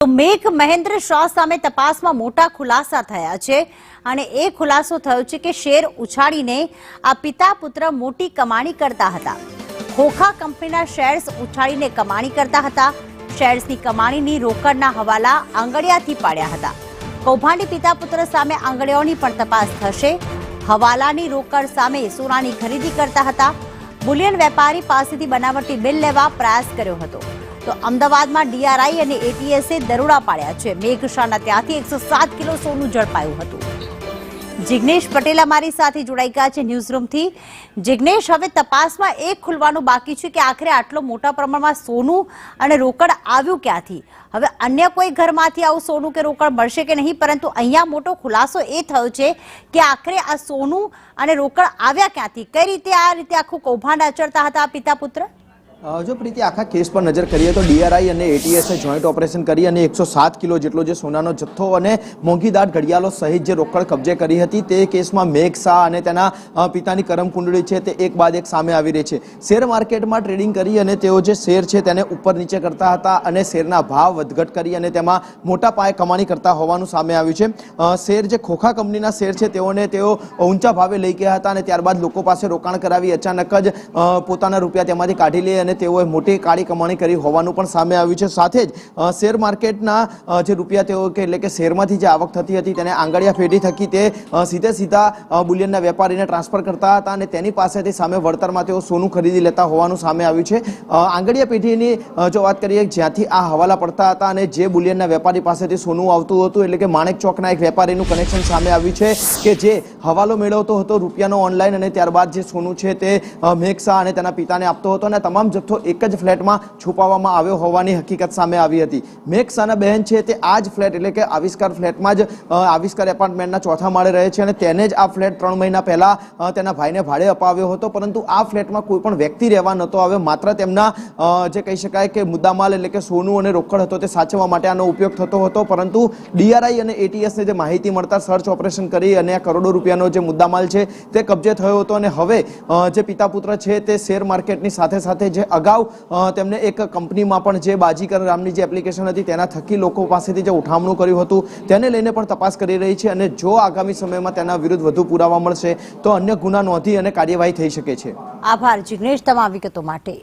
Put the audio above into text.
તો મેઘ મહેન્દ્ર શાહ સામે તપાસમાં મોટા ખુલાસા થયા છે અને એ ખુલાસો થયો છે કે શેર ઉછાળીને આ પિતા પુત્ર મોટી કમાણી કરતા હતા। ખોખા કંપનીના શેર્સ ઉછાળીને કમાણી કરતા હતા। શેર્સની કમાણીની રોકડના હવાલા આંગળિયાથી પાડ્યા હતા। કૌભાંડી પિતા પુત્ર સામે આંગળીઓની પણ તપાસ થશે। હવાલાની રોકડ સામે સોનાની ખરીદી કરતા હતા। બુલિયન વેપારી પાસેથી બનાવટી બિલ લેવા પ્રયાસ કર્યો હતો। તો અમદાવાદમાં ડીઆરઆઈ અને એટીએસે દરોડા પાડ્યા છે। મેઘ શાહના ત્યાંથી 107 કિલો સોનું ઝડપાયું હતું। જિગ્નેશ પટેલ અમારી સાથે જોડાઈ ગયા છે ન્યૂઝરૂમથી। જિગ્નેશ, હવે તપાસમાં એ ખુલવાનું બાકી છે કે આખરે આટલો મોટા પ્રમાણમાં સોનું અને રોકડ આવ્યું ક્યાંથી? હવે અન્ય કોઈ ઘરમાંથી આવું સોનું કે રોકડ મળશે કે નહીં, પરંતુ અહીંયા મોટો ખુલાસો એ થયો છે કે આખરે આ સોનું અને રોકડ આવ્યા ક્યાંથી? કઈ રીતે આ રીતે આખું કૌભાંડ આચરતા હતા આ પિતા પુત્ર? જો પ્રીતિ, આખા કેસ પર નજર કરીએ તો ડીઆરઆઈ અને એટીએસે જોઈન્ટ ઓપરેશન કરી અને 107 કિલો જેટલો જે સોનાનો જથ્થો અને મોંઘીદાર ઘડિયાળો સહિત જે રોકડ કબજે કરી હતી તે કેસમાં મેઘ શાહ અને તેના પિતાની કરમકુંડળી છે તે એક બાદ એક સામે આવી રહી છે। શેર માર્કેટમાં ટ્રેડિંગ કરી અને તેઓ જે શેર છે તેને ઉપર નીચે કરતા હતા અને શેરના ભાવ વધઘટ કરી અને તેમાં મોટા પાયે કમાણી કરતા હોવાનું સામે આવ્યું છે। શેર જે ખોખા કંપનીના શેર છે તેઓ ઊંચા ભાવે લઈ ગયા હતા અને ત્યારબાદ લોકો પાસે રોકાણ કરાવી અચાનક જ પોતાના રૂપિયા તેમાંથી કાઢી લે અને તેઓએ મોટી કાળી કમાણી કરી હોવાનું પણ સામે આવ્યું છે। સાથે જ શેર માર્કેટના જે રૂપિયા તેઓ એટલે કે શેરમાંથી જે આવક થતી હતી તેને આંગળિયા પેઢી થકી તે સીધા બુલિયનના વેપારીને ટ્રાન્સફર કરતા હતા અને તેની પાસેથી સામે વળતરમાં તેઓ સોનું ખરીદી લેતા હોવાનું સામે આવ્યું છે। આંગળિયા પેઢીની જો વાત કરીએ જ્યાંથી આ હવાલા પડતા હતા અને જે બુલિયનના વેપારી પાસેથી સોનું આવતું હતું એટલે કે માણેક ચોકના એક વેપારીનું કનેક્શન સામે આવ્યું છે કે જે હવાલો મેળવતો હતો રૂપિયાનો ઓનલાઈન અને ત્યારબાદ જે સોનું છે તે મેઘ શાહ અને તેના પિતાને આપતો હતો અને તમામ જથ્થો એક જ ફ્લેટમાં છુપાવવામાં આવ્યો હોવાની હકીકત સામે આવી હતી। મેઘ શાહના બહેન છે તે આ જ ફ્લેટ એટલે કે આવિષ્કાર ફ્લેટમાં જ આવિષ્કાર એપાર્ટમેન્ટના ચોથા માળે રહે છે અને તેને જ આ ફ્લેટ 3 મહિના પહેલા તેના ભાઈને ભાડે અપાવ્યો હતો, પરંતુ આ ફ્લેટમાં કોઈ પણ વ્યક્તિ રહેવા નહોતો આવ્યો। માત્ર તેમના જે કહી શકાય કે મુદ્દામાલ એટલે કે સોનું અને રોકડ હતો તે સાચવવા માટે આનો ઉપયોગ થતો હતો, પરંતુ ડીઆરઆઈ અને એટીએસને જે માહિતી મળતા સર્ચ ઓપરેશન કરી અને આ કરોડો રૂપિયાનો જે મુદ્દામાલ છે તે કબજે થયો હતો અને હવે જે પિતા પુત્ર છે તે શેર માર્કેટની સાથે સાથે જે અગાઉ તેમને એક કંપનીમાં પણ જે બાજીકર નામની જે એપ્લિકેશન હતી તેના થકી લોકો પાસેથી જે ઉઠામણું કર્યું હતું તેને લઈને પણ તપાસ કરી રહી છે અને જો આગામી સમયમાં તેના વિરુદ્ધ વધુ પુરાવા મળશે તો અન્ય ગુના નોંધી અને કાર્યવાહી થઈ શકે છે। આભાર જિગ્નેશ તમામ વિગતો માટે।